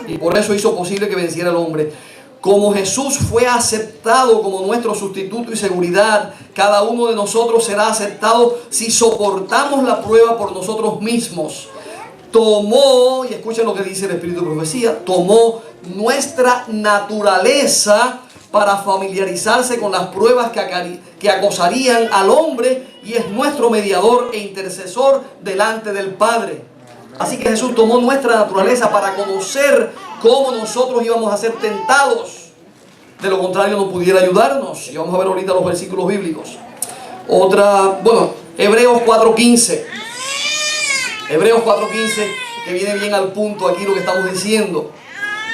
y por eso hizo posible que venciera al hombre. Como Jesús fue aceptado como nuestro sustituto y seguridad, cada uno de nosotros será aceptado si soportamos la prueba por nosotros mismos. Tomó, y escuchen lo que dice el Espíritu de Profecía, tomó nuestra naturaleza para familiarizarse con las pruebas que acosarían al hombre, y es nuestro mediador e intercesor delante del Padre. Así que Jesús tomó nuestra naturaleza para conocer cómo nosotros íbamos a ser tentados. De lo contrario no pudiera ayudarnos. Y vamos a ver ahorita los versículos bíblicos. Hebreos 4:15. Hebreos 4:15, que viene bien al punto aquí lo que estamos diciendo.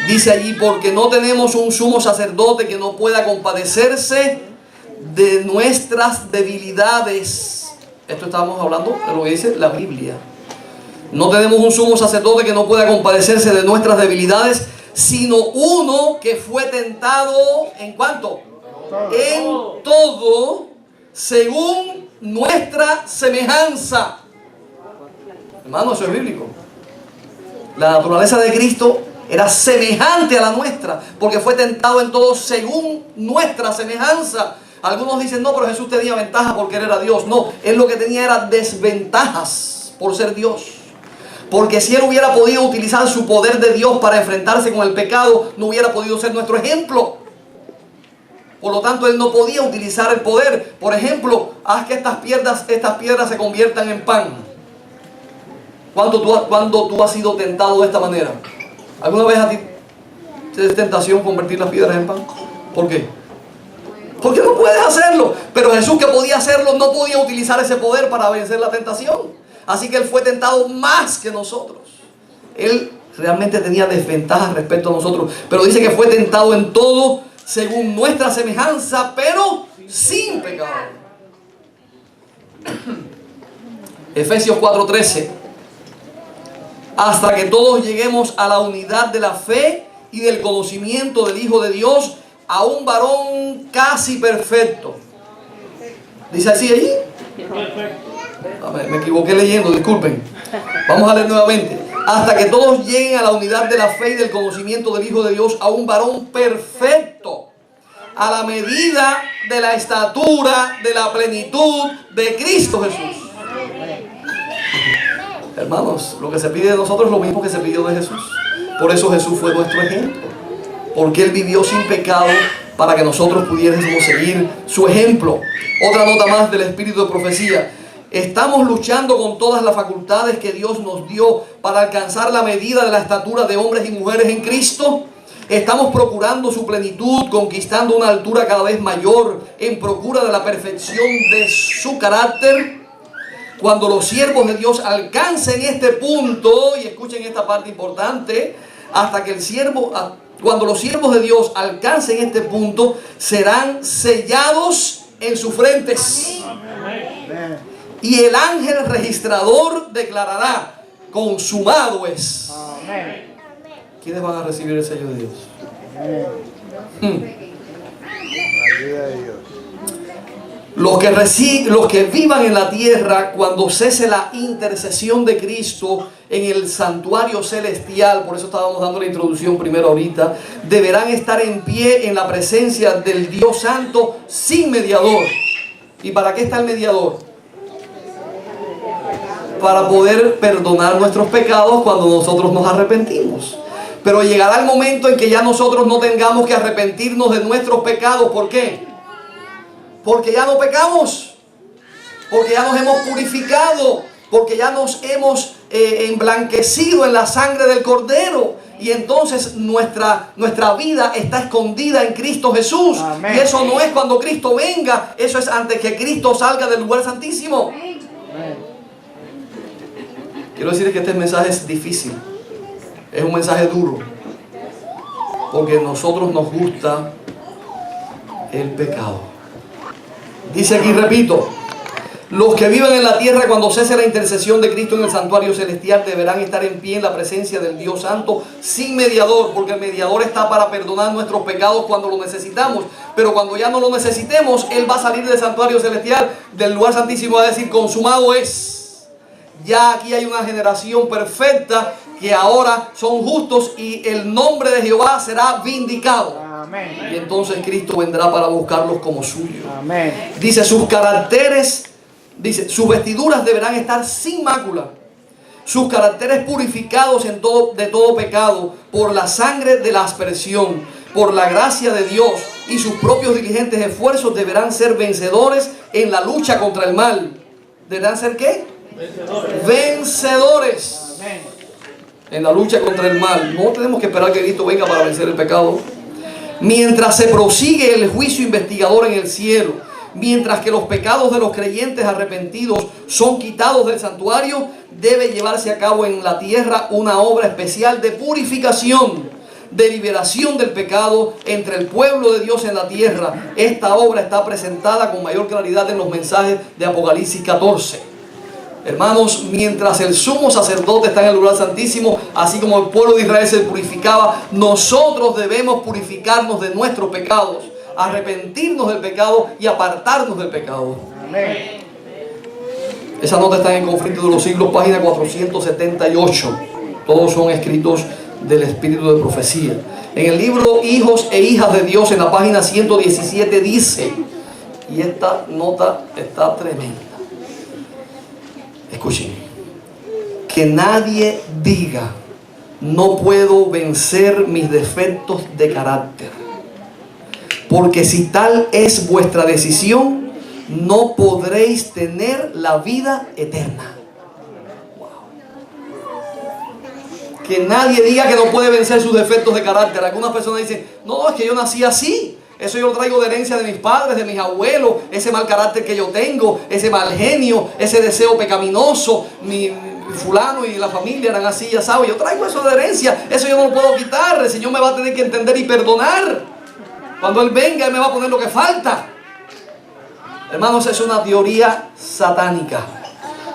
Dice allí: porque no tenemos un sumo sacerdote que no pueda compadecerse de nuestras debilidades. Esto estamos hablando de lo que dice la Biblia. No tenemos un sumo sacerdote que no pueda compadecerse de nuestras debilidades, sino uno que fue tentado, ¿en cuánto? En todo, según nuestra semejanza. Hermano, eso es bíblico. La naturaleza de Cristo era semejante a la nuestra, porque fue tentado en todo según nuestra semejanza. Algunos dicen: no, pero Jesús tenía ventaja porque Él era Dios. No, Él lo que tenía era desventajas por ser Dios. Porque si Él hubiera podido utilizar su poder de Dios para enfrentarse con el pecado, no hubiera podido ser nuestro ejemplo. Por lo tanto, Él no podía utilizar el poder. Por ejemplo, haz que estas piedras se conviertan en pan. ¿Cuándo tú has sido tentado de esta manera? ¿Alguna vez a ti te es tentación convertir las piedras en pan? ¿Por qué? Porque no puedes hacerlo. Pero Jesús, que podía hacerlo, no podía utilizar ese poder para vencer la tentación. Así que Él fue tentado más que nosotros. Él realmente tenía desventajas respecto a nosotros. Pero dice que fue tentado en todo según nuestra semejanza, pero sin pecado. Efesios 4:13. Hasta que todos lleguemos a la unidad de la fe y del conocimiento del Hijo de Dios, a un varón casi perfecto. ¿Dice así allí? Perfecto. Me equivoqué leyendo, disculpen. Vamos a leer nuevamente. Hasta que todos lleguen a la unidad de la fe y del conocimiento del Hijo de Dios, a un varón perfecto, a la medida de la estatura de la plenitud de Cristo Jesús. Hermanos, lo que se pide de nosotros es lo mismo que se pidió de Jesús. Por eso Jesús fue nuestro ejemplo, porque Él vivió sin pecado para que nosotros pudiésemos seguir su ejemplo. Otra nota más del Espíritu de Profecía. Estamos luchando con todas las facultades que Dios nos dio para alcanzar la medida de la estatura de hombres y mujeres en Cristo. Estamos procurando su plenitud, conquistando una altura cada vez mayor en procura de la perfección de su carácter. Cuando los siervos de Dios alcancen este punto, y escuchen esta parte importante, cuando los siervos de Dios alcancen este punto, serán sellados en sus frentes. Amén. Y el ángel registrador declarará: consumado es. Amén. ¿Quiénes van a recibir el sello de Dios? Ayuda de Dios. Los que vivan en la tierra cuando cese la intercesión de Cristo en el santuario celestial, por eso estábamos dando la introducción primero ahorita, deberán estar en pie en la presencia del Dios Santo sin mediador. ¿Y para qué está el mediador? Para poder perdonar nuestros pecados cuando nosotros nos arrepentimos. Pero llegará el momento en que ya nosotros no tengamos que arrepentirnos de nuestros pecados. ¿Por qué? Porque ya no pecamos, porque ya nos hemos purificado, porque ya nos hemos emblanquecido en la sangre del Cordero. Y entonces nuestra vida está escondida en Cristo Jesús. Amén. Y eso no es cuando Cristo venga, eso es antes que Cristo salga del lugar santísimo. Amén. Quiero decirles que este mensaje es difícil, es un mensaje duro, porque a nosotros nos gusta el pecado. Dice aquí, repito: los que viven en la tierra cuando cese la intercesión de Cristo en el santuario celestial deberán estar en pie en la presencia del Dios Santo sin mediador, porque el mediador está para perdonar nuestros pecados cuando lo necesitamos. Pero cuando ya no lo necesitemos, Él va a salir del santuario celestial, del lugar santísimo, a decir: consumado es. Ya aquí hay una generación perfecta que ahora son justos y el nombre de Jehová será vindicado. Amén. Y entonces Cristo vendrá para buscarlos como suyo. Amén. Dice, sus caracteres, dice, sus vestiduras deberán estar sin mácula, sus caracteres purificados de todo pecado por la sangre de la aspersión, por la gracia de Dios, y sus propios diligentes esfuerzos deberán ser vencedores en la lucha contra el mal. ¿Deberán ser qué? Vencedores. Vencedores. Amén. En la lucha contra el mal. No tenemos que esperar que Cristo venga para vencer el pecado. Mientras se prosigue el juicio investigador en el cielo, mientras que los pecados de los creyentes arrepentidos son quitados del santuario, debe llevarse a cabo en la tierra una obra especial de purificación, de liberación del pecado entre el pueblo de Dios en la tierra. Esta obra está presentada con mayor claridad en los mensajes de Apocalipsis 14. Hermanos, mientras el sumo sacerdote está en el lugar santísimo, así como el pueblo de Israel se purificaba, nosotros debemos purificarnos de nuestros pecados, arrepentirnos del pecado y apartarnos del pecado. Amén. Esa nota está en el Conflicto de los Siglos, página 478. Todos son escritos del espíritu de profecía. En el libro Hijos e Hijas de Dios, en la página 117, dice, y esta nota está tremenda. Escuchen, que nadie diga, no puedo vencer mis defectos de carácter, porque si tal es vuestra decisión, no podréis tener la vida eterna. Wow. Que nadie diga que no puede vencer sus defectos de carácter. Algunas personas dicen, no, es que yo nací así. Eso yo lo traigo de herencia de mis padres, de mis abuelos, ese mal carácter que yo tengo, ese mal genio, ese deseo pecaminoso. Mi fulano y la familia eran así, ya sabes. Yo traigo eso de herencia, eso yo no lo puedo quitar. El Señor me va a tener que entender y perdonar. Cuando Él venga, Él me va a poner lo que falta. Hermanos, eso es una teoría satánica.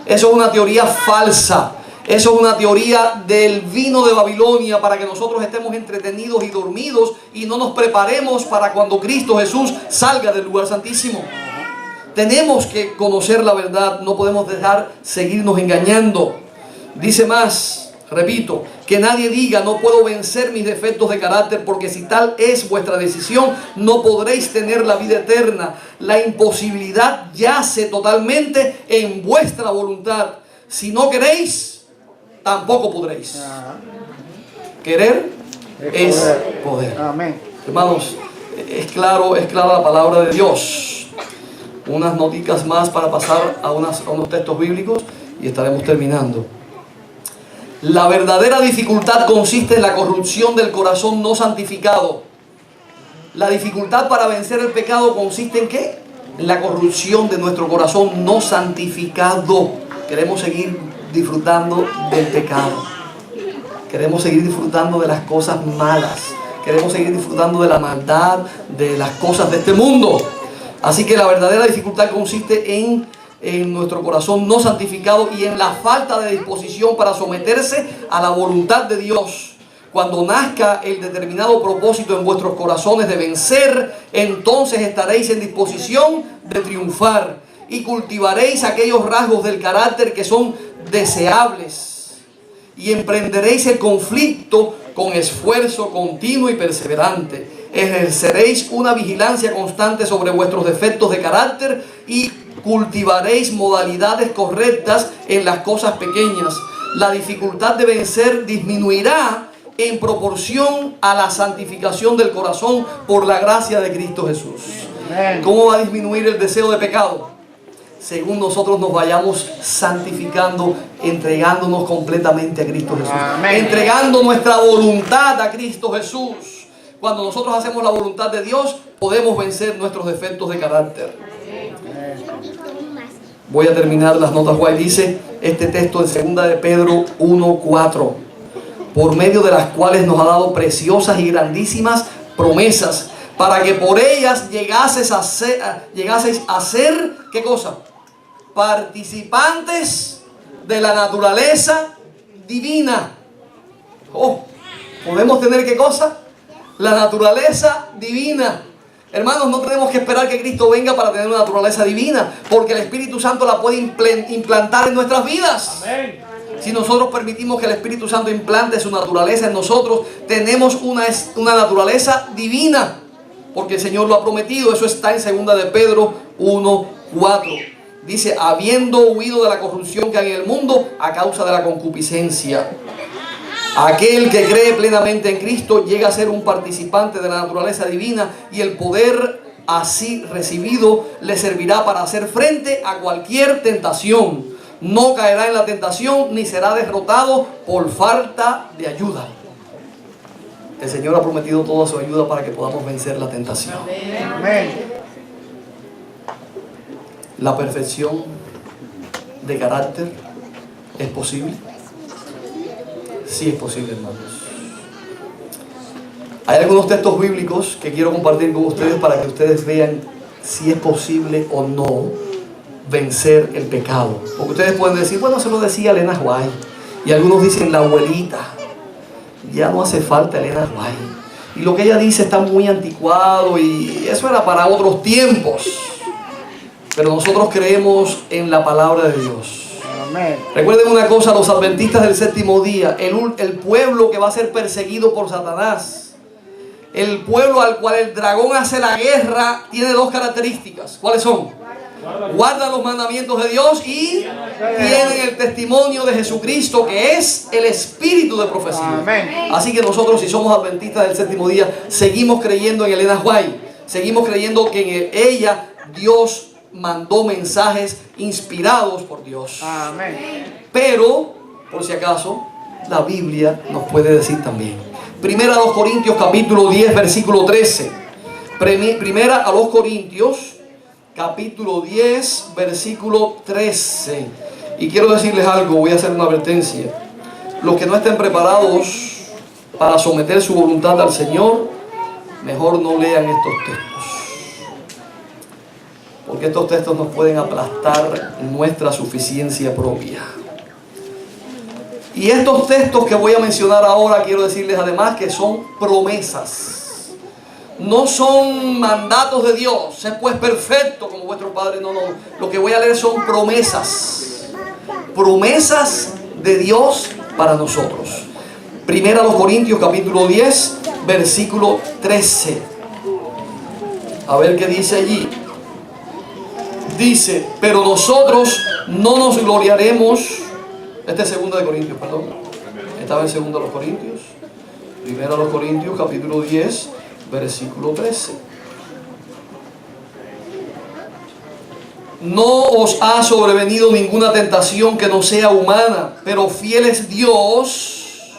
Eso es una teoría falsa. Eso es una teoría del vino de Babilonia para que nosotros estemos entretenidos y dormidos y no nos preparemos para cuando Cristo Jesús salga del lugar santísimo. Tenemos que conocer la verdad, no podemos dejar seguirnos engañando. Dice más, repito, que nadie diga, no puedo vencer mis defectos de carácter, porque si tal es vuestra decisión, no podréis tener la vida eterna. La imposibilidad yace totalmente en vuestra voluntad. Si no queréis, tampoco podréis. Querer es poder. Amén. Hermanos, es clara la palabra de Dios. Unas noticas más para pasar a unos textos bíblicos y estaremos terminando. La verdadera dificultad consiste en la corrupción del corazón no santificado. La dificultad para vencer el pecado consiste en ¿qué? La corrupción de nuestro corazón no santificado. Queremos seguir disfrutando del pecado. Queremos seguir disfrutando de las cosas malas. Queremos seguir disfrutando de la maldad, de las cosas de este mundo. Así que la verdadera dificultad consiste en nuestro corazón no santificado y en la falta de disposición para someterse a la voluntad de Dios. Cuando nazca el determinado propósito en vuestros corazones de vencer, entonces estaréis en disposición de triunfar y cultivaréis aquellos rasgos del carácter que son deseables y emprenderéis el conflicto con esfuerzo continuo y perseverante. Ejerceréis una vigilancia constante sobre vuestros defectos de carácter y cultivaréis modalidades correctas en las cosas pequeñas. La dificultad de vencer disminuirá en proporción a la santificación del corazón por la gracia de Cristo Jesús. ¿Cómo va a disminuir el deseo de pecado? Según nosotros nos vayamos santificando, entregándonos completamente a Cristo Jesús. Amén. Entregando nuestra voluntad a Cristo Jesús. Cuando nosotros hacemos la voluntad de Dios, podemos vencer nuestros defectos de carácter. Voy a terminar las notas. White dice este texto en 2 de Pedro 1:4, por medio de las cuales nos ha dado preciosas y grandísimas promesas, para que por ellas llegaseis a ser, ¿qué cosa? Participantes de la naturaleza divina. Oh, ¿podemos tener qué cosa? La naturaleza divina. Hermanos, no tenemos que esperar que Cristo venga para tener una naturaleza divina, porque el Espíritu Santo la puede implantar en nuestras vidas. Amén. Si nosotros permitimos que el Espíritu Santo implante su naturaleza en nosotros, tenemos una naturaleza divina, porque el Señor lo ha prometido. Eso está en 2 de Pedro 1:4. Dice, habiendo huido de la corrupción que hay en el mundo a causa de la concupiscencia. Aquel que cree plenamente en Cristo llega a ser un participante de la naturaleza divina, y el poder así recibido le servirá para hacer frente a cualquier tentación. No caerá en la tentación ni será derrotado por falta de ayuda. El Señor ha prometido toda su ayuda para que podamos vencer la tentación. Amén. La perfección de carácter es posible. Sí es posible, hermanos. Hay algunos textos bíblicos que quiero compartir con ustedes para que ustedes vean si es posible o no vencer el pecado. Porque ustedes pueden decir, bueno, se lo decía Elena White. Y algunos dicen, la abuelita. Ya no hace falta Elena White. Y lo que ella dice está muy anticuado y eso era para otros tiempos. Pero nosotros creemos en la palabra de Dios. Amén. Recuerden una cosa, los adventistas del séptimo día, el pueblo que va a ser perseguido por Satanás, el pueblo al cual el dragón hace la guerra, tiene dos características. ¿Cuáles son? Guardan los mandamientos de Dios y tienen el testimonio de Jesucristo, que es el espíritu de profecía. Amén. Así que nosotros, si somos adventistas del séptimo día, seguimos creyendo en Elena White, seguimos creyendo que en ella Dios mandó mensajes inspirados por Dios. Amén. Pero, por si acaso, la Biblia nos puede decir también. Primera a los Corintios capítulo 10 versículo 13. Primera a los Corintios capítulo 10 versículo 13. Y quiero decirles algo, voy a hacer una advertencia. Los que no estén preparados para someter su voluntad al Señor, mejor no lean estos textos. Porque estos textos nos pueden aplastar nuestra suficiencia propia. Y estos textos que voy a mencionar ahora, quiero decirles además que son promesas. No son mandatos de Dios. Sé pues perfecto como vuestro Padre. No. Lo que voy a leer son promesas. Promesas de Dios para nosotros. Primera a los Corintios capítulo 10 versículo 13. A ver qué dice allí. Dice, pero nosotros no nos gloriaremos. Este es 2 de Corintios, perdón. Estaba en 2 de los Corintios. Primera a los Corintios, capítulo 10, versículo 13. No os ha sobrevenido ninguna tentación que no sea humana, pero fiel es Dios.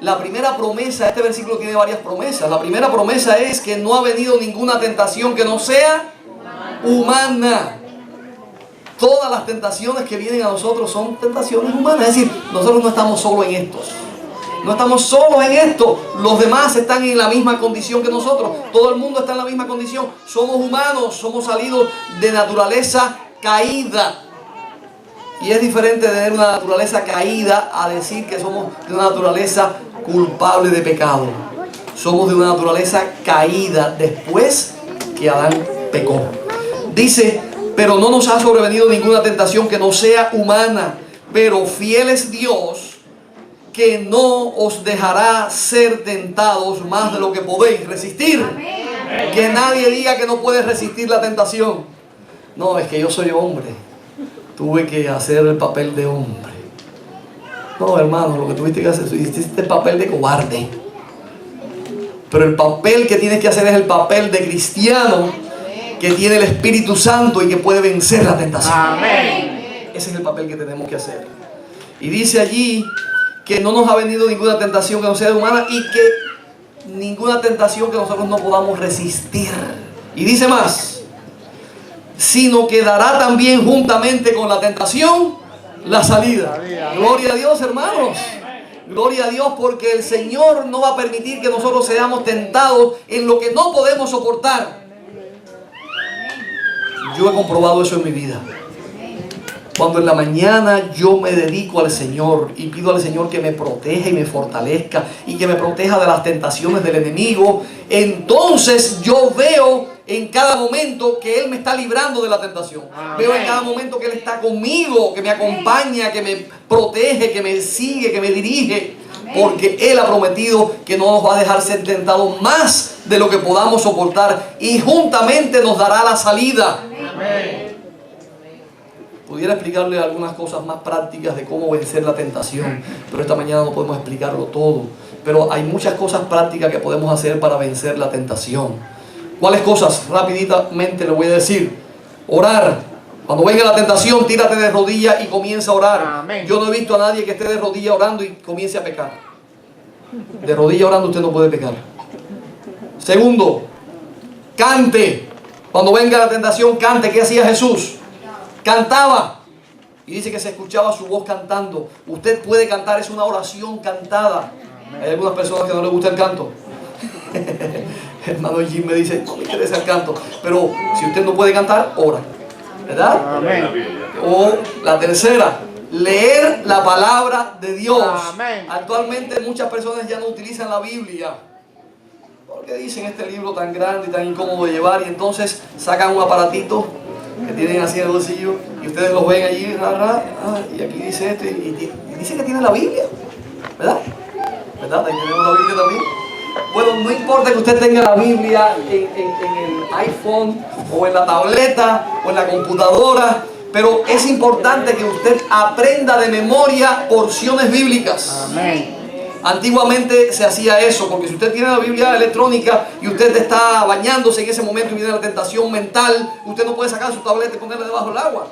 La primera promesa, este versículo tiene varias promesas. La primera promesa es que no ha venido ninguna tentación que no sea humana. Todas las tentaciones que vienen a nosotros son tentaciones humanas. Es decir, nosotros no estamos solos en estos. No estamos solos en esto. Los demás están en la misma condición que nosotros. Todo el mundo está en la misma condición. Somos humanos, somos salidos de naturaleza caída. Y es diferente tener una naturaleza caída a decir que somos de una naturaleza culpable de pecado. Somos de una naturaleza caída después que Adán pecó. Dice, pero no nos ha sobrevenido ninguna tentación que no sea humana, pero fiel es Dios, que no os dejará ser tentados más de lo que podéis resistir. Amén. Que nadie diga que no puedes resistir la tentación. No, es que yo soy hombre. Tuve que hacer el papel de hombre. No, hermano, lo que tuviste que hacer, hiciste el papel de cobarde. Pero el papel que tienes que hacer es el papel de cristiano que tiene el Espíritu Santo y que puede vencer la tentación. Amén. Ese es el papel que tenemos que hacer. Y dice allí que no nos ha venido ninguna tentación que no sea humana y que ninguna tentación que nosotros no podamos resistir. Y dice más, sino que dará también juntamente con la tentación la salida. Gloria a Dios, hermanos. Gloria a Dios, porque el Señor no va a permitir que nosotros seamos tentados en lo que no podemos soportar. Yo he comprobado eso en mi vida. Cuando en la mañana yo me dedico al Señor y pido al Señor que me proteja y me fortalezca y que me proteja de las tentaciones del enemigo, entonces yo veo en cada momento que Él me está librando de la tentación. Amén. Veo en cada momento que Él está conmigo, que me acompaña, que me protege, que me sigue, que me dirige. Porque Él ha prometido que no nos va a dejar ser tentados más de lo que podamos soportar. Y juntamente nos dará la salida. Amén. Pudiera explicarle algunas cosas más prácticas de cómo vencer la tentación, pero esta mañana no podemos explicarlo todo. Pero hay muchas cosas prácticas que podemos hacer para vencer la tentación. ¿Cuáles cosas? Rápidamente le voy a decir. Orar. Cuando venga la tentación, tírate de rodillas y comienza a orar. Amén. Yo no he visto a nadie que esté de rodillas orando y comience a pecar. De rodillas orando usted no puede pecar. Segundo, cante. Cuando venga la tentación, cante. ¿Qué hacía Jesús? Cantaba. Y dice que se escuchaba su voz cantando. Usted puede cantar, es una oración cantada. Hay algunas personas que no les gusta el canto. Hermano Jim me dice, no me interesa el canto. Pero si usted no puede cantar, ora. ¿Verdad? Amén. O la tercera, leer la palabra de Dios. Amén. Actualmente muchas personas ya no utilizan la Biblia. Porque dicen este libro tan grande y tan incómodo de llevar. Y entonces sacan un aparatito que tienen así en el bolsillo. Y ustedes lo ven allí. Y aquí dice esto. Y dice que tiene la Biblia. ¿Verdad? ¿Verdad? Ahí tenemos la Biblia también. Bueno, no importa que usted tenga la Biblia en el iPhone o en la tableta o en la computadora, pero es importante que usted aprenda de memoria porciones bíblicas. Amén. Antiguamente se hacía eso, porque si usted tiene la Biblia electrónica y usted está bañándose en ese momento y viene la tentación mental, usted no puede sacar su tableta y ponerla debajo del agua.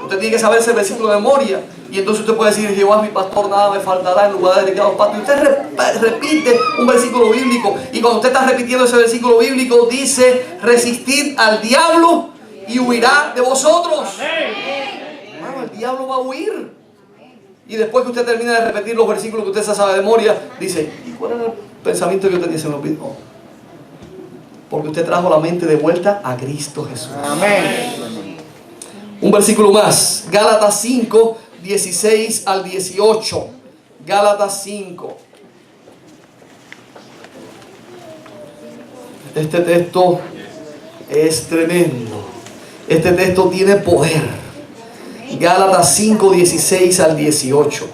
Usted tiene que saberse el versículo de memoria. Y entonces usted puede decir, Jehová es mi pastor, nada me faltará, en lugar de delicados pastos. Y usted repite un versículo bíblico. Y cuando usted está repitiendo ese versículo bíblico, dice, resistid al diablo y huirá de vosotros. Hermano, el diablo va a huir. Y después que usted termina de repetir los versículos que usted se sabe de memoria, dice, ¿y cuál es el pensamiento que usted dice? No, porque usted trajo la mente de vuelta a Cristo Jesús. Amén. Un versículo más, Gálatas 5, 16 al 18. Gálatas 5. Este texto es tremendo. Este texto tiene poder. Gálatas 5, 16 al 18.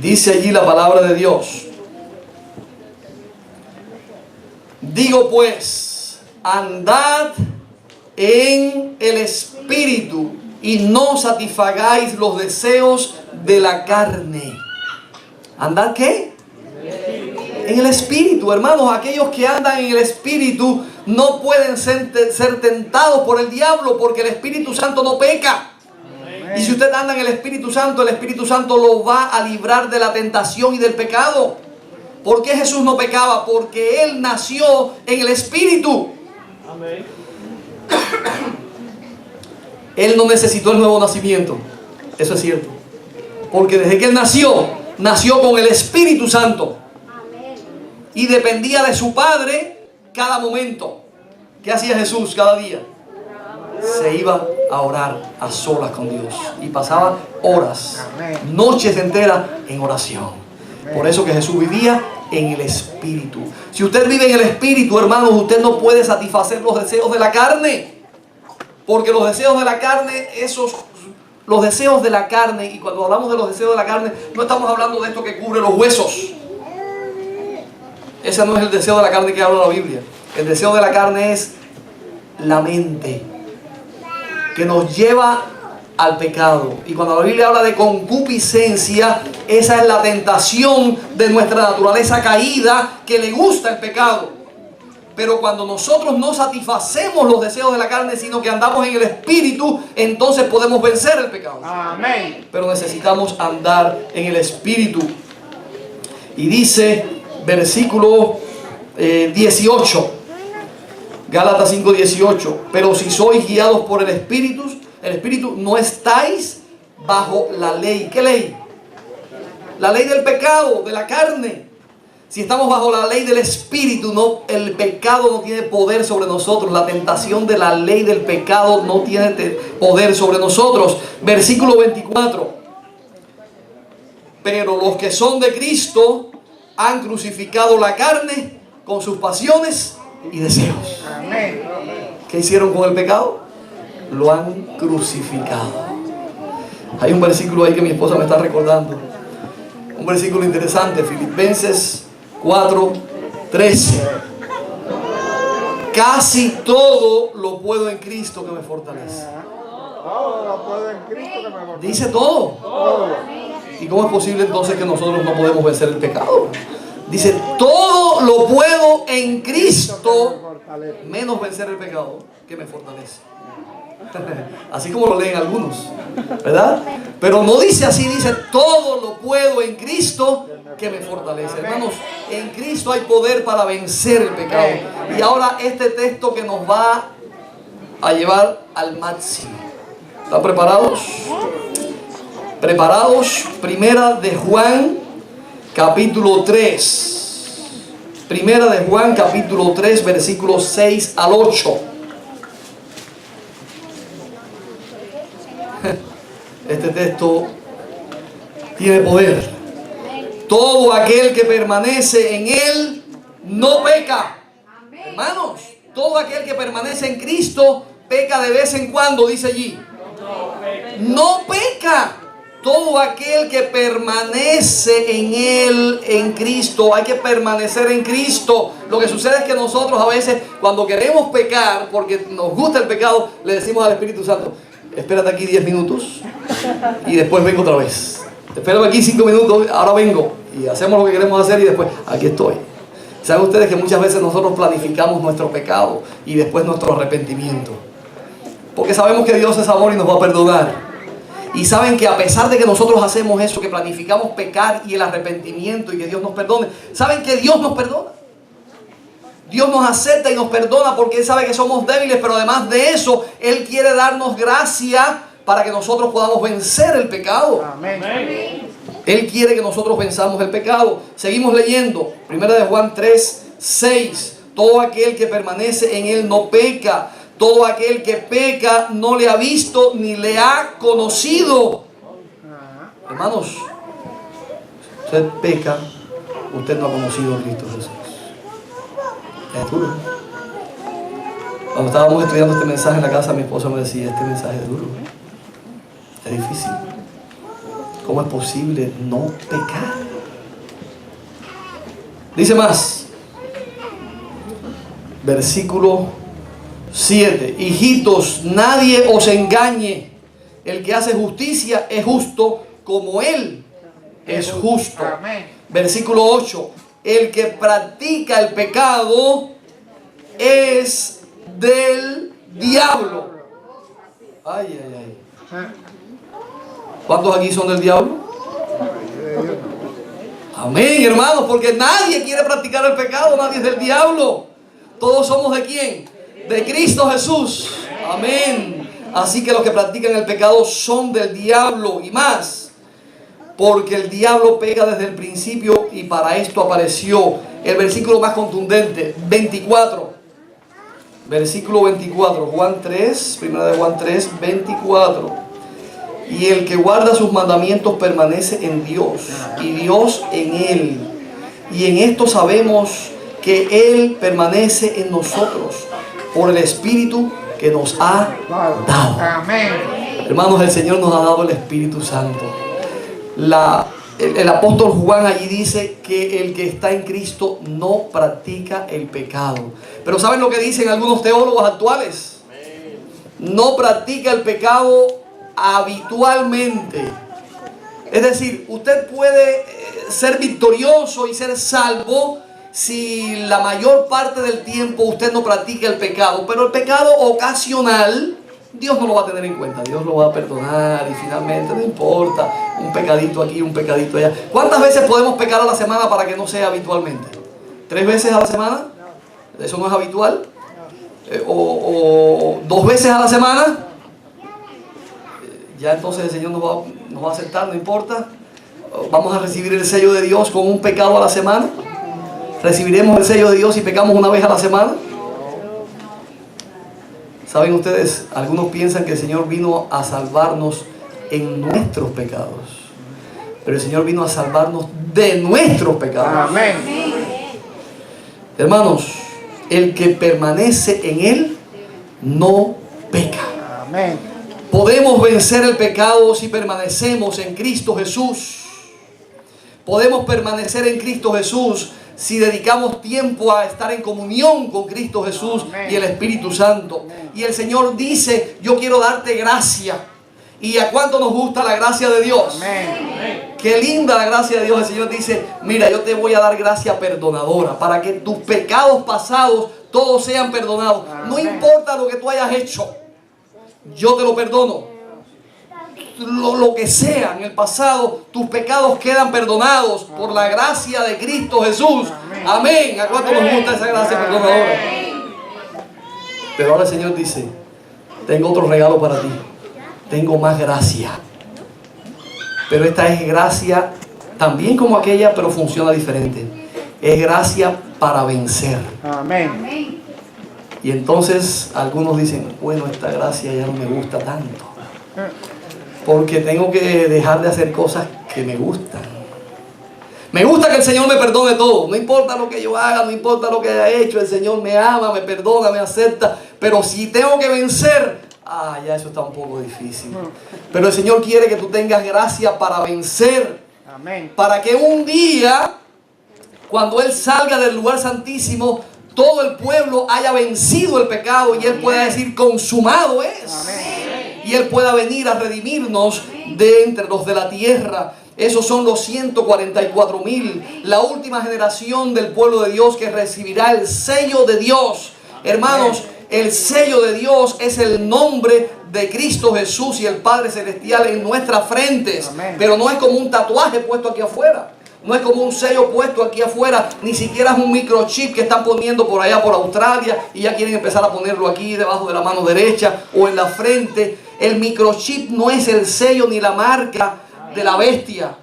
Dice allí la palabra de Dios. Digo pues, andad en el Espíritu y no satisfagáis los deseos de la carne. ¿Andad qué? En el Espíritu, hermanos. Aquellos que andan en el Espíritu no pueden ser tentados por el diablo, porque el Espíritu Santo no peca. Y si usted anda en el Espíritu Santo lo va a librar de la tentación y del pecado. ¿Por qué Jesús no pecaba? Porque Él nació en el Espíritu. Amén. Él no necesitó el nuevo nacimiento. Eso es cierto. Porque desde que Él nació con el Espíritu Santo. Y dependía de su Padre cada momento. ¿Qué hacía Jesús cada día? Se iba a orar a solas con Dios. Y pasaba horas, noches enteras en oración. Por eso que Jesús vivía en el Espíritu. Si usted vive en el Espíritu, hermanos, usted no puede satisfacer los deseos de la carne. Porque los deseos de la carne, los deseos de la carne, y cuando hablamos de los deseos de la carne, no estamos hablando de esto que cubre los huesos. Ese no es el deseo de la carne que habla la Biblia. El deseo de la carne es la mente, que nos lleva al pecado. Y cuando la Biblia habla de concupiscencia, esa es la tentación de nuestra naturaleza caída, que le gusta el pecado. Pero cuando nosotros no satisfacemos los deseos de la carne, sino que andamos en el Espíritu, entonces podemos vencer el pecado. Amén. Pero necesitamos andar en el Espíritu. Y dice, versículo 18, Gálatas 5, 18, pero si sois guiados por el Espíritu, no estáis bajo la ley. ¿Qué ley? La ley del pecado, de la carne. Si estamos bajo la ley del Espíritu, el pecado no tiene poder sobre nosotros. La tentación de la ley del pecado no tiene poder sobre nosotros. Versículo 24. Pero los que son de Cristo han crucificado la carne con sus pasiones y deseos. Amén. ¿Qué hicieron con el pecado? Lo han crucificado. Hay un versículo ahí que mi esposa me está recordando. Un versículo interesante, Filipenses 4:13. Casi todo lo puedo en Cristo que me fortalece. Todo lo puedo en Cristo que me fortalece. Dice todo. Todo. ¿Y cómo es posible entonces que nosotros no podemos vencer el pecado? Dice, todo lo puedo en Cristo, menos vencer el pecado que me fortalece. Así como lo leen algunos, ¿verdad? Pero no dice así, dice, todo lo puedo en Cristo que me fortalece. Hermanos, en Cristo hay poder para vencer el pecado. Y ahora este texto que nos va a llevar al máximo. ¿Están preparados? ¿Preparados? Primera de Juan, capítulo 3. Primera de Juan, capítulo 3, versículos 6 al 8. Este texto tiene poder. Todo aquel que permanece en Él no peca. Hermanos, todo aquel que permanece en Cristo peca de vez en cuando, dice allí. No peca. Todo aquel que permanece en Él, en Cristo, hay que permanecer en Cristo. Lo que sucede es que nosotros a veces, cuando queremos pecar, porque nos gusta el pecado, le decimos al Espíritu Santo, espérate aquí 10 minutos y después vengo otra vez. Espérame aquí 5 minutos, ahora vengo. Y hacemos lo que queremos hacer y después, aquí estoy. ¿Saben ustedes que muchas veces nosotros planificamos nuestro pecado y después nuestro arrepentimiento? Porque sabemos que Dios es amor y nos va a perdonar. Y saben que a pesar de que nosotros hacemos eso, que planificamos pecar y el arrepentimiento y que Dios nos perdone, saben que Dios nos perdona. Dios nos acepta y nos perdona porque Él sabe que somos débiles, pero además de eso, Él quiere darnos gracia para que nosotros podamos vencer el pecado. Amén. Él quiere que nosotros venzamos el pecado. Seguimos leyendo. Primera de Juan 3:6. Todo aquel que permanece en Él no peca. Todo aquel que peca no le ha visto ni le ha conocido. Hermanos, usted peca, usted no ha conocido a Cristo Jesús. Es duro. Cuando estábamos estudiando este mensaje en la casa, mi esposa me decía, este mensaje es duro. Es difícil. ¿Cómo es posible no pecar? Dice más. Versículo 7. Hijitos, nadie os engañe. El que hace justicia es justo como Él es justo. Amén. Versículo 8. El que practica el pecado es del diablo. Ay, ay, ay. ¿Cuántos aquí son del diablo? Amén, hermanos, porque nadie quiere practicar el pecado, nadie es del diablo. Todos somos ¿de quién? De Cristo Jesús. Amén. Así que los que practican el pecado son del diablo y más. Porque el diablo peca desde el principio y para esto apareció. El versículo más contundente, 24. Versículo 24, Juan 3, primera de Juan 3, 24. Y el que guarda sus mandamientos permanece en Dios y Dios en él. Y en esto sabemos que Él permanece en nosotros por el Espíritu que nos ha dado. Amén. Hermanos, el Señor nos ha dado el Espíritu Santo. El apóstol Juan allí dice que el que está en Cristo no practica el pecado. Pero ¿saben lo que dicen algunos teólogos actuales? No practica el pecado habitualmente. Es decir, usted puede ser victorioso y ser salvo si la mayor parte del tiempo usted no practica el pecado. Pero el pecado ocasional, Dios no lo va a tener en cuenta. Dios lo va a perdonar y finalmente no importa. Un pecadito aquí, un pecadito allá. ¿Cuántas veces podemos pecar a la semana para que no sea habitualmente? ¿3 veces a la semana? ¿Eso no es habitual? ¿O 2 veces a la semana? Ya entonces el Señor nos va a aceptar, no importa. Vamos a recibir el sello de Dios con un pecado a la semana. ¿Recibiremos el sello de Dios si pecamos 1 vez a la semana? ¿Saben ustedes? Algunos piensan que el Señor vino a salvarnos en nuestros pecados. Pero el Señor vino a salvarnos de nuestros pecados. Amén. Hermanos, el que permanece en Él no peca. Amén. Podemos vencer el pecado si permanecemos en Cristo Jesús. Podemos permanecer en Cristo Jesús si dedicamos tiempo a estar en comunión con Cristo Jesús y el Espíritu Santo. Y el Señor dice, yo quiero darte gracia. ¿Y a cuánto nos gusta la gracia de Dios? Amén. Qué linda la gracia de Dios. El Señor dice, mira, yo te voy a dar gracia perdonadora para que tus pecados pasados todos sean perdonados. No importa lo que tú hayas hecho, yo te lo perdono. Lo que sea en el pasado, tus pecados quedan perdonados por la gracia de Cristo Jesús. Amén. ¿A cuánto nos gusta esa gracia perdonadora? Pero ahora el Señor dice, tengo otro regalo para ti. Tengo más gracia. Pero esta es gracia también como aquella, pero funciona diferente. Es gracia para vencer. Amén. Y entonces algunos dicen, bueno, esta gracia ya no me gusta tanto, porque tengo que dejar de hacer cosas que me gustan. Me gusta que el Señor me perdone todo. No importa lo que yo haga, no importa lo que haya hecho, el Señor me ama, me perdona, me acepta. Pero si tengo que vencer, ya eso está un poco difícil. Pero el Señor quiere que tú tengas gracia para vencer. Amén. Para que un día, cuando Él salga del lugar santísimo, todo el pueblo haya vencido el pecado y Él pueda decir, consumado es. Amén. Y Él pueda venir a redimirnos de entre los de la tierra. Esos son los 144,000, la última generación del pueblo de Dios que recibirá el sello de Dios. Hermanos, el sello de Dios es el nombre de Cristo Jesús y el Padre Celestial en nuestras frentes. Amén. Pero no es como un tatuaje puesto aquí afuera. No es como un sello puesto aquí afuera, ni siquiera es un microchip que están poniendo por allá por Australia y ya quieren empezar a ponerlo aquí debajo de la mano derecha o en la frente. El microchip no es el sello ni la marca de la bestia.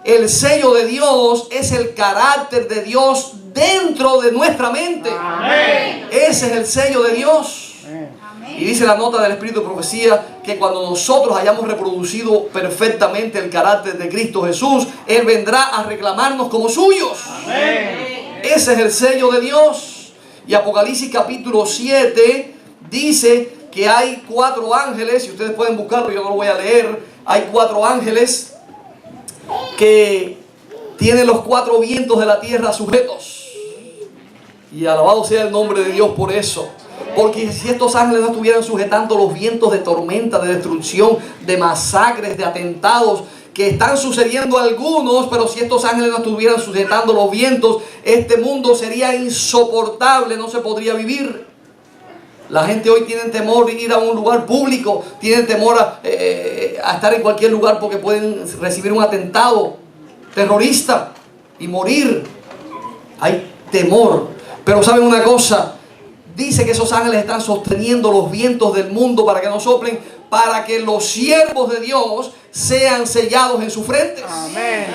El sello de Dios es el carácter de Dios dentro de nuestra mente. Amén. Ese es el sello de Dios. Amén. Y dice la nota del Espíritu de Profecía que cuando nosotros hayamos reproducido perfectamente el carácter de Cristo Jesús, Él vendrá a reclamarnos como suyos. Amén. Ese es el sello de Dios. Y Apocalipsis capítulo 7 dice que hay 4 ángeles, y ustedes pueden buscarlo, yo no lo voy a leer. Hay 4 ángeles que tienen los 4 vientos de la tierra sujetos. Y alabado sea el nombre de Dios por eso. Porque si estos ángeles no estuvieran sujetando los vientos de tormenta, de destrucción, de masacres, de atentados, que están sucediendo algunos, pero si estos ángeles no estuvieran sujetando los vientos, este mundo sería insoportable, no se podría vivir. La gente hoy tiene temor de ir a un lugar público, tienen temor a estar en cualquier lugar porque pueden recibir un atentado terrorista y morir. Hay temor. Pero ¿saben una cosa? Dice que esos ángeles están sosteniendo los vientos del mundo para que no soplen, para que los siervos de Dios sean sellados en sus frentes. Amén.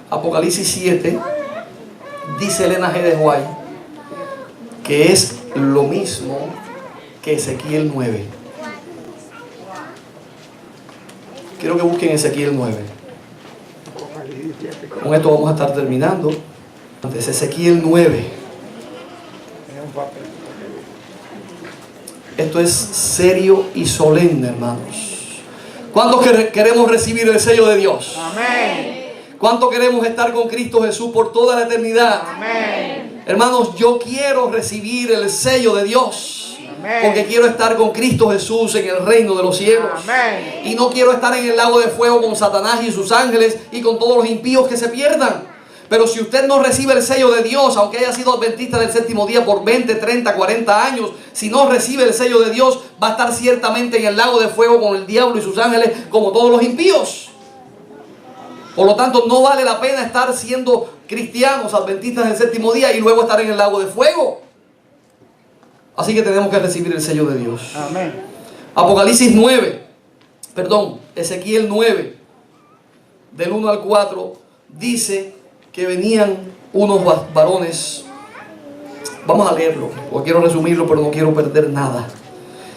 Apocalipsis 7, dice Elena G. de White, que es lo mismo que Ezequiel 9. Quiero que busquen Ezequiel 9. Con esto vamos a estar terminando. Entonces, Ezequiel 9. Esto es serio y solemne, hermanos. ¿Cuántos queremos recibir el sello de Dios? Amén. ¿Cuántos queremos estar con Cristo Jesús por toda la eternidad? Amén. Hermanos, yo quiero recibir el sello de Dios. Amén. Porque quiero estar con Cristo Jesús en el reino de los cielos. Amén. Y no quiero estar en el lago de fuego con Satanás y sus ángeles y con todos los impíos que se pierdan. Pero si usted no recibe el sello de Dios, aunque haya sido adventista del séptimo día por 20, 30, 40 años, si no recibe el sello de Dios, va a estar ciertamente en el lago de fuego con el diablo y sus ángeles, como todos los impíos. Por lo tanto, no vale la pena estar siendo cristianos, adventistas del séptimo día y luego estar en el lago de fuego. Así que tenemos que recibir el sello de Dios. Amén. Ezequiel 9, del 1 al 4, dice que venían unos varones. Vamos a leerlo, porque quiero resumirlo, pero no quiero perder nada.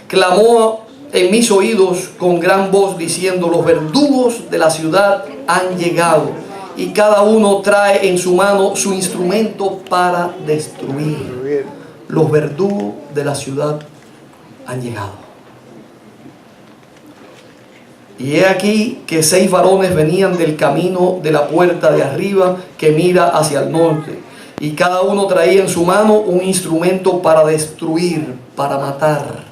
Clamó en mis oídos con gran voz diciendo: los verdugos de la ciudad han llegado y cada uno trae en su mano su instrumento para destruir. Los verdugos de la ciudad han llegado. Y he aquí que 6 varones venían del camino de la puerta de arriba que mira hacia el norte, y cada uno traía en su mano un instrumento para destruir, para matar.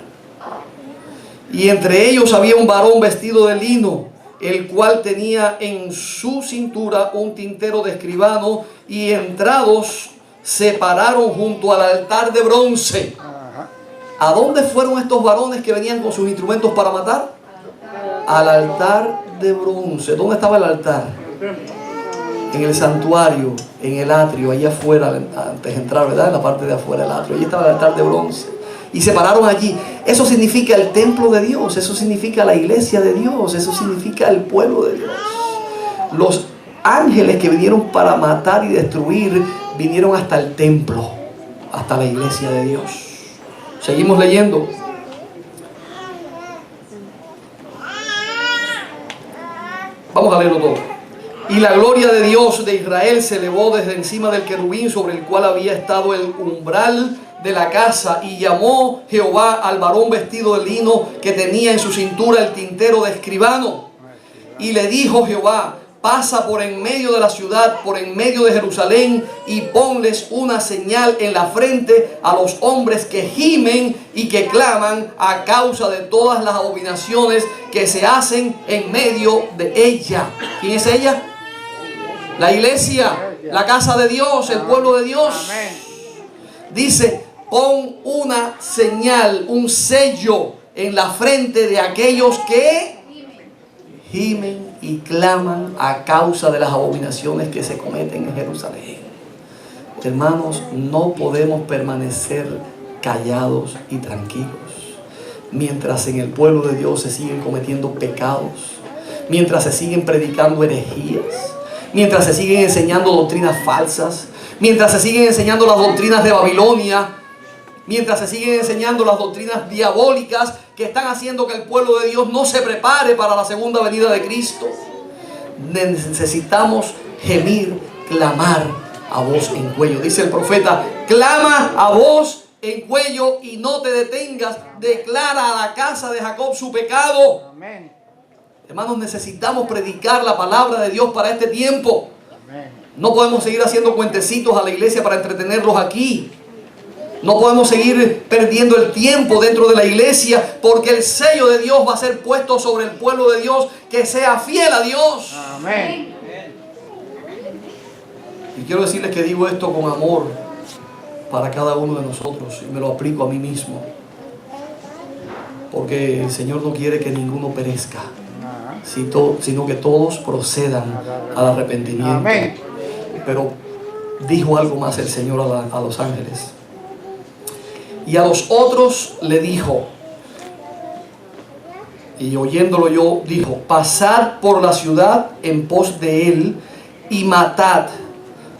Y entre ellos había un varón vestido de lino, el cual tenía en su cintura un tintero de escribano, y entrados se pararon junto al altar de bronce. ¿A dónde fueron estos varones que venían con sus instrumentos para matar? Al altar de bronce. ¿Dónde estaba el altar? En el santuario, en el atrio, allá afuera, antes de entrar, ¿verdad? En la parte de afuera del atrio. Allí estaba el altar de bronce. Y se pararon allí. Eso significa el templo de Dios. Eso significa la iglesia de Dios. Eso significa el pueblo de Dios. Los ángeles que vinieron para matar y destruir, vinieron hasta el templo, hasta la iglesia de Dios. Seguimos leyendo. Vamos a leerlo todo. Y la gloria de Dios de Israel se elevó desde encima del querubín sobre el cual había estado el umbral de la casa, y llamó Jehová al varón vestido de lino que tenía en su cintura el tintero de escribano. Y le dijo Jehová: pasa por en medio de la ciudad, por en medio de Jerusalén, y ponles una señal en la frente a los hombres que gimen y que claman a causa de todas las abominaciones que se hacen en medio de ella. ¿Quién es ella? La iglesia, la casa de Dios, el pueblo de Dios. Dice: pon una señal, un sello en la frente de aquellos que gimen y claman a causa de las abominaciones que se cometen en Jerusalén. Hermanos, no podemos permanecer callados y tranquilos mientras en el pueblo de Dios se siguen cometiendo pecados, mientras se siguen predicando herejías, mientras se siguen enseñando doctrinas falsas, mientras se siguen enseñando las doctrinas de Babilonia, mientras se siguen enseñando las doctrinas diabólicas que están haciendo que el pueblo de Dios no se prepare para la segunda venida de Cristo. Necesitamos gemir, clamar a voz en cuello. Dice el profeta: clama a voz en cuello y no te detengas, declara a la casa de Jacob su pecado. Amén. Hermanos, necesitamos predicar la palabra de Dios para este tiempo. Amén. No podemos seguir haciendo cuentecitos a la iglesia para entretenerlos aquí. No podemos seguir perdiendo el tiempo dentro de la iglesia, porque el sello de Dios va a ser puesto sobre el pueblo de Dios que sea fiel a Dios. Amén. Y quiero decirles que digo esto con amor para cada uno de nosotros, y me lo aplico a mí mismo, porque el Señor no quiere que ninguno perezca, sino que todos procedan al arrepentimiento. Amén. Pero dijo algo más el Señor a los ángeles. Y a los otros le dijo, y oyéndolo yo, dijo: pasad por la ciudad en pos de él y matad.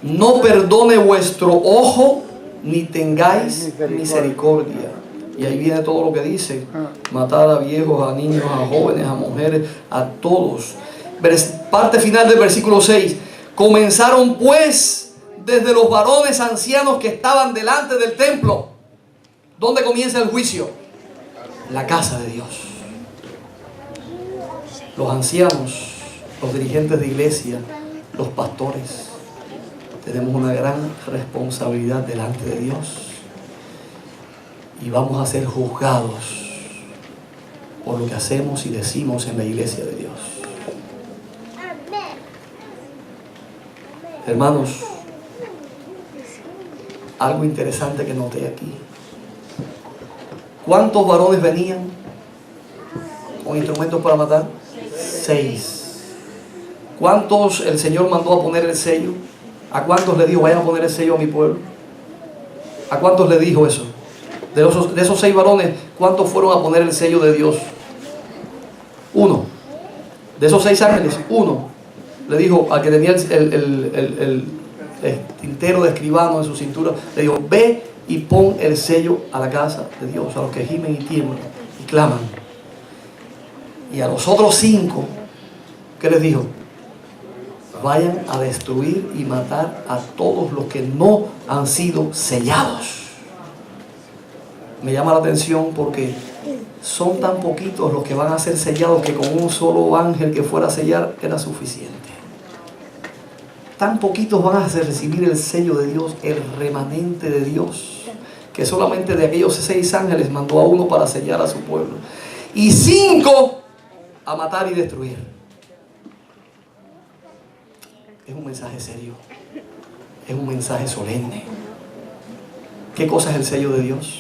No perdone vuestro ojo, ni tengáis misericordia. Y ahí viene todo lo que dice: matar a viejos, a niños, a jóvenes, a mujeres, a todos. Parte final del versículo 6. Comenzaron pues desde los varones ancianos que estaban delante del templo. ¿Dónde comienza el juicio? La casa de Dios. Los ancianos, los dirigentes de iglesia, los pastores, tenemos una gran responsabilidad delante de Dios, y vamos a ser juzgados por lo que hacemos y decimos en la iglesia de Dios. Hermanos, algo interesante que noté aquí. ¿Cuántos varones venían con instrumentos para matar? 6. ¿Cuántos el Señor mandó a poner el sello? ¿A cuántos le dijo: vayan a poner el sello a mi pueblo? ¿A cuántos le dijo eso? De esos 6 varones, ¿cuántos fueron a poner el sello de Dios? 1. De esos 6 ángeles, 1 le dijo al que tenía el tintero de escribano en su cintura, le dijo: ve y pon el sello a la casa de Dios, a los que gimen y tiemblan y claman. Y a los otros 5, ¿qué les dijo? vayan a destruir y matar a todos los que no han sido sellados. Me llama la atención porque son tan poquitos los que van a ser sellados que con un solo ángel que fuera a sellar era suficiente. Tan poquitos van a recibir el sello de Dios, el remanente de Dios, que solamente de aquellos 6 ángeles mandó a uno para sellar a su pueblo y 5 a matar y destruir. Es un mensaje serio, es un mensaje solemne. ¿Qué cosa es el sello de Dios?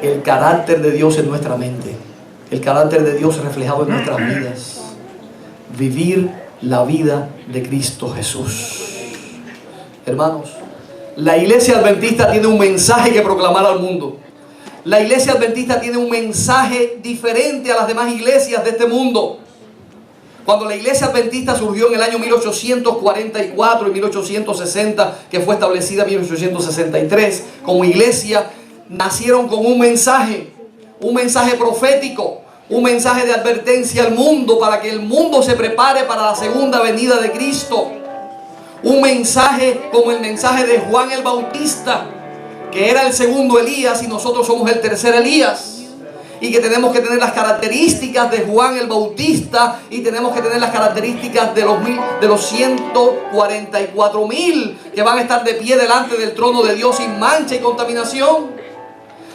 El carácter de Dios en nuestra mente, el carácter de Dios reflejado en nuestras vidas. Vivir la vida de Cristo Jesús. Hermanos, la iglesia adventista tiene un mensaje que proclamar al mundo. La iglesia adventista tiene un mensaje diferente a las demás iglesias de este mundo. Cuando la iglesia adventista surgió en el año 1844 y 1860, que fue establecida en 1863 como iglesia, nacieron con un mensaje profético, un mensaje de advertencia al mundo para que el mundo se prepare para la segunda venida de Cristo. Un mensaje como el mensaje de Juan el Bautista, que era el segundo Elías y nosotros somos el tercer Elías. Y que tenemos que tener las características de Juan el Bautista y tenemos que tener las características de los 144,000 que van a estar de pie delante del trono de Dios sin mancha y contaminación.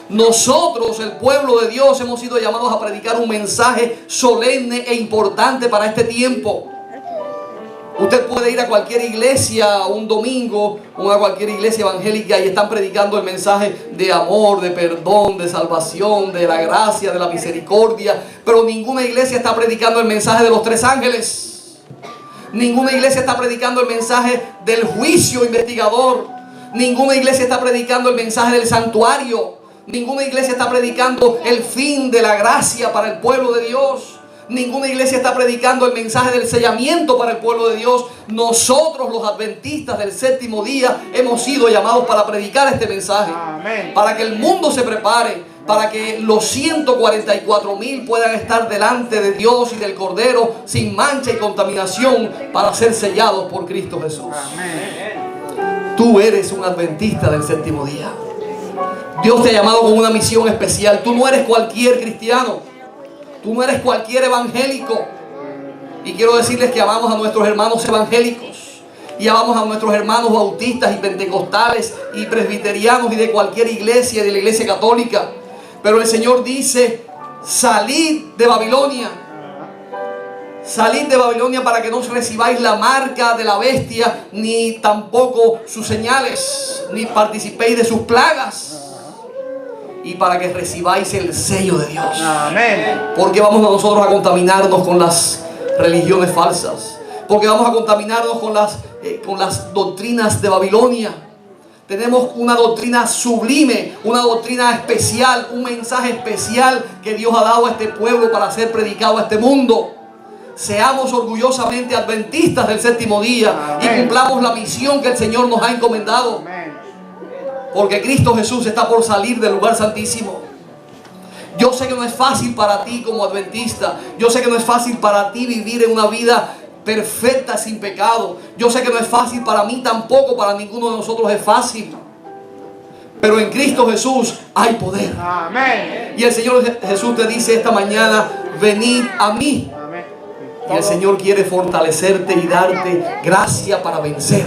Nosotros, el pueblo de Dios, hemos sido llamados a predicar un mensaje solemne e importante para este tiempo. Usted puede ir a cualquier iglesia un domingo o a cualquier iglesia evangélica y están predicando el mensaje de amor, de perdón, de salvación, de la gracia, de la misericordia. Pero ninguna iglesia está predicando el mensaje de los 3 ángeles. Ninguna iglesia está predicando el mensaje del juicio investigador. Ninguna iglesia está predicando el mensaje del santuario. Ninguna iglesia está predicando el fin de la gracia para el pueblo de Dios. Ninguna iglesia está predicando el mensaje del sellamiento para el pueblo de Dios. Nosotros, los adventistas del séptimo día, hemos sido llamados para predicar este mensaje. Amén. Para que el mundo se prepare, para que los 144,000 puedan estar delante de Dios y del Cordero sin mancha y contaminación para ser sellados por Cristo Jesús. Amén. Tú eres un adventista del séptimo día. Dios te ha llamado con una misión especial. Tú no eres cualquier cristiano. Tú no eres cualquier evangélico. Y quiero decirles que amamos a nuestros hermanos evangélicos y amamos a nuestros hermanos bautistas y pentecostales y presbiterianos y de cualquier iglesia, de la iglesia católica. Pero el Señor dice: salid de Babilonia. Salid de Babilonia para que no recibáis la marca de la bestia, ni tampoco sus señales, ni participéis de sus plagas. Y para que recibáis el sello de Dios. Amén. Porque vamos a nosotros a contaminarnos con las religiones falsas. Porque vamos a contaminarnos con las doctrinas de Babilonia. Tenemos una doctrina sublime, una doctrina especial, un mensaje especial que Dios ha dado a este pueblo para ser predicado a este mundo. Seamos orgullosamente adventistas del séptimo día. Amén. Y cumplamos la misión que el Señor nos ha encomendado. Amén. Porque Cristo Jesús está por salir del lugar santísimo. Yo sé que no es fácil para ti como adventista. Yo sé que no es fácil para ti vivir en una vida perfecta, sin pecado. Yo sé que no es fácil para mí tampoco, para ninguno de nosotros es fácil. Pero en Cristo Jesús hay poder. Amén. Y el Señor Jesús te dice esta mañana: venid a mí. Amén. Y el Señor quiere fortalecerte y darte gracia para vencer.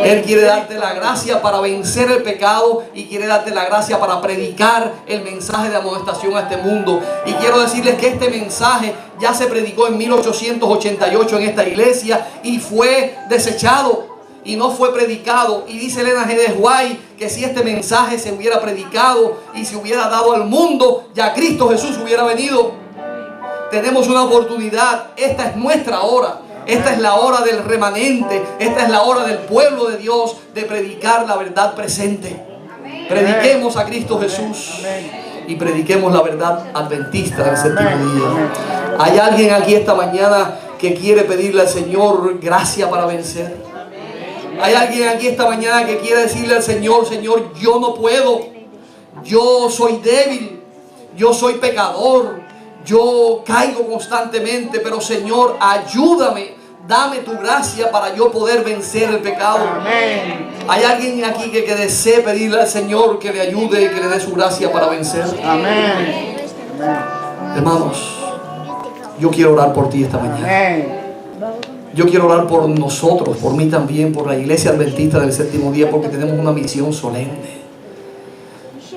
Él quiere darte la gracia para vencer el pecado y quiere darte la gracia para predicar el mensaje de amonestación a este mundo. Y quiero decirles que este mensaje ya se predicó en 1888 en esta iglesia y fue desechado y no fue predicado. Y dice Elena G. de White que si este mensaje se hubiera predicado y se hubiera dado al mundo, ya Cristo Jesús hubiera venido. Tenemos una oportunidad. Esta es nuestra hora. Esta es la hora del remanente. Esta es la hora del pueblo de Dios de predicar la verdad presente. Prediquemos a Cristo Jesús y prediquemos la verdad adventista del séptimo día. ¿Hay alguien aquí esta mañana que quiere pedirle al Señor gracia para vencer? ¿Hay alguien aquí esta mañana que quiere decirle al Señor: Señor, yo no puedo, yo soy débil, yo soy pecador, yo caigo constantemente, pero Señor, ayúdame, Dame tu gracia para yo poder vencer el pecado. Amén. Hay alguien aquí que desee pedirle al Señor que le ayude y que le dé su gracia para vencer. Amén. Hermanos, yo quiero orar por ti esta mañana. Amén. Yo quiero orar por nosotros, por mí también, por la Iglesia Adventista del Séptimo Día, porque tenemos una misión solemne.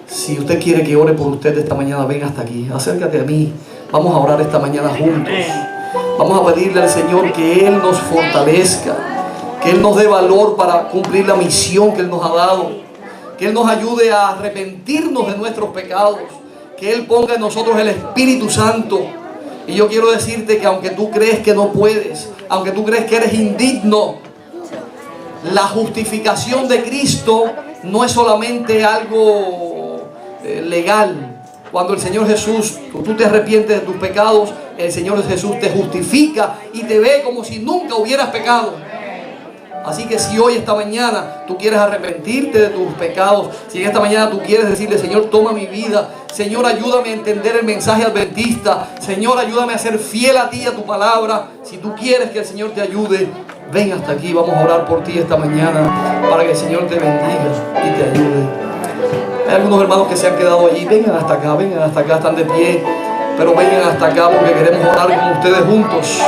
Si usted quiere que ore por usted esta mañana, ven hasta aquí, acércate a mí. Vamos a orar esta mañana juntos. Vamos a pedirle al Señor que Él nos fortalezca, que Él nos dé valor para cumplir la misión que Él nos ha dado, que Él nos ayude a arrepentirnos de nuestros pecados, que Él ponga en nosotros el Espíritu Santo. Y yo quiero decirte que aunque tú crees que no puedes, aunque tú crees que eres indigno, la justificación de Cristo no es solamente algo legal. Cuando el Señor Jesús, tú te arrepientes de tus pecados, el Señor Jesús te justifica y te ve como si nunca hubieras pecado. Así que si hoy, esta mañana, tú quieres arrepentirte de tus pecados, si esta mañana tú quieres decirle, Señor, toma mi vida, Señor, ayúdame a entender el mensaje adventista, Señor, ayúdame a ser fiel a ti y a tu palabra, si tú quieres que el Señor te ayude, ven hasta aquí, vamos a orar por ti esta mañana, para que el Señor te bendiga y te ayude. Hay algunos hermanos que se han quedado allí, vengan hasta acá, están de pie, pero vengan hasta acá porque queremos orar con ustedes juntos.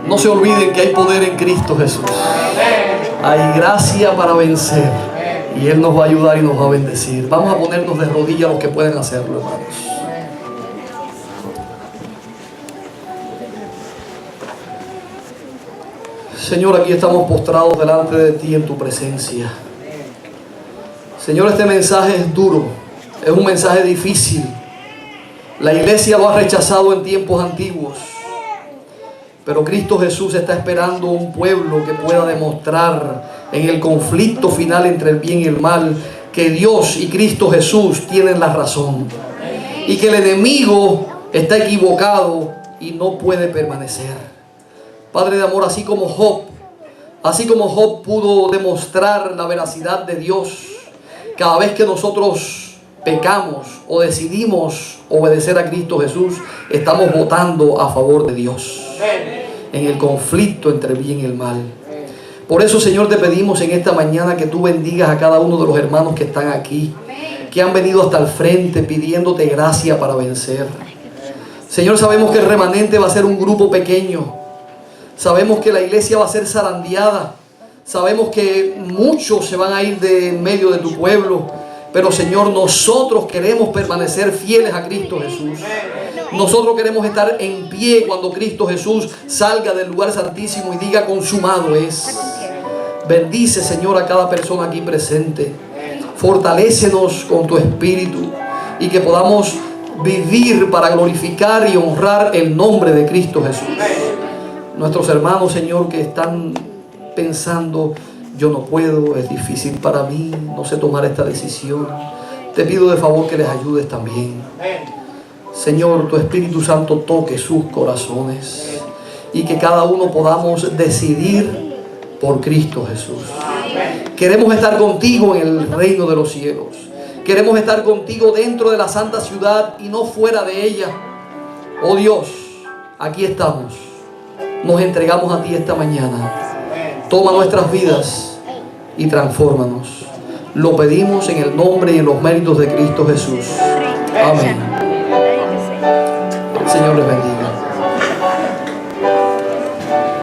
No se olviden que hay poder en Cristo Jesús. Hay gracia para vencer. Y Él nos va a ayudar y nos va a bendecir. Vamos a ponernos de rodillas los que pueden hacerlo, hermanos. Señor, aquí estamos postrados delante de ti en tu presencia. Señor, este mensaje es duro. Es un mensaje difícil. La iglesia lo ha rechazado en tiempos antiguos. Pero Cristo Jesús está esperando un pueblo que pueda demostrar en el conflicto final entre el bien y el mal que Dios y Cristo Jesús tienen la razón y que el enemigo está equivocado y no puede permanecer. Padre de amor, así como Job pudo demostrar la veracidad de Dios, cada vez que nosotros pecamos o decidimos obedecer a Cristo Jesús, estamos votando a favor de Dios en el conflicto entre el bien y el mal. Por eso, Señor, te pedimos en esta mañana que tú bendigas a cada uno de los hermanos que están aquí, que han venido hasta el frente pidiéndote gracia para vencer. Señor, sabemos que el remanente va a ser un grupo pequeño. Sabemos que la iglesia va a ser zarandeada. Sabemos que muchos se van a ir de en medio de tu pueblo. Pero, Señor, nosotros queremos permanecer fieles a Cristo Jesús. Nosotros queremos estar en pie cuando Cristo Jesús salga del lugar santísimo y diga consumado es. Bendice, Señor, a cada persona aquí presente. Fortalécenos con tu espíritu y que podamos vivir para glorificar y honrar el nombre de Cristo Jesús. Nuestros hermanos, Señor, que están pensando, yo no puedo, es difícil para mí, no sé tomar esta decisión, te pido de favor que les ayudes también. Señor, tu Espíritu Santo toque sus corazones y que cada uno podamos decidir por Cristo Jesús. Queremos estar contigo en el reino de los cielos. Queremos estar contigo dentro de la santa ciudad y no fuera de ella. Oh Dios, aquí estamos. Nos entregamos a ti esta mañana. Toma nuestras vidas y transfórmanos. Lo pedimos en el nombre y en los méritos de Cristo Jesús. Amén. El Señor les bendiga.